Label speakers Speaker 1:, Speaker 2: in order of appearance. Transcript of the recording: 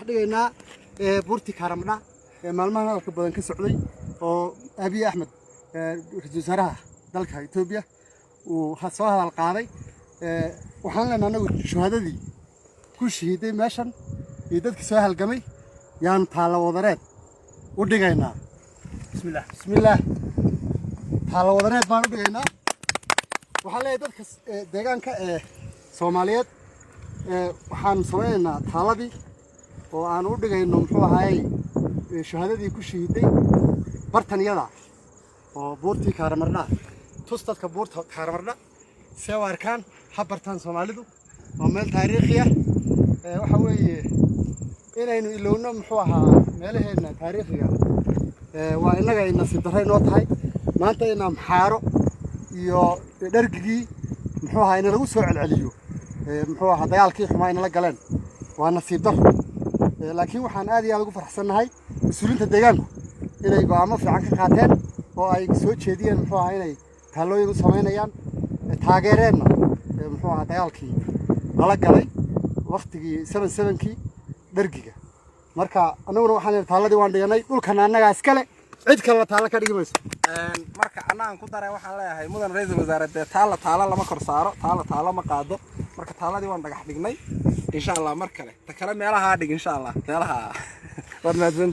Speaker 1: dhigayna buurti Karamna maalmaha ka badan ka socday oo Abiy Ahmed ra'iisul wasaaraha dalka Itoobiya uu soo hadal qaaday waxaan leenahay anagu shuhadadii ku shahiiday meeshan iyo dadkii soo halgamay yaan taalo wadareed u dhigaynaa bismillaah taalo wadareed baan u dhigaynaa waxaan leeyahay dadka deegaanka Soomaaliyeed waxaan sameeynaa taaladii oo aan u dhigayno muxuu ahaay shuhadadii ku shahiiday bartaniyada oo buurtii Karamna tustadka buurta Karamna سواركان حبرتان سوماليدو ومال تاريخية وحوي إنه إلونا محوها مالهنا تاريخية وإننا جاينا سيدرين نوتهاي ما أنت إننا محارو يو درجي محوها إننا لو سرع العليو محوها ضيال كيف ما إننا لقلنا وأنا سيدر لكن وحن آدي أنا أقول فرحسنا هاي مسؤولين تديانو إنه يقاموا في عنك قاتل وأي سوتش دي محوها إنه تلو ينو سمينا يان taageereenna muxuu ahaa dagaalkii nala galay waqtigii 77kii dargiga marka anaguna waxaan taaladii waan dhiganay dhulkana annaga iskale cid kale taala ka dhigimayso
Speaker 2: marka anaan ku daray waxaan leeyahay mudan ra'iisul wasaarada taala lama kor saaro taala ma qaado marka taaladii waan dhagax dhignay insha Allah mar kale ta kale meelaha dhig insha Allah meelaha war maadsan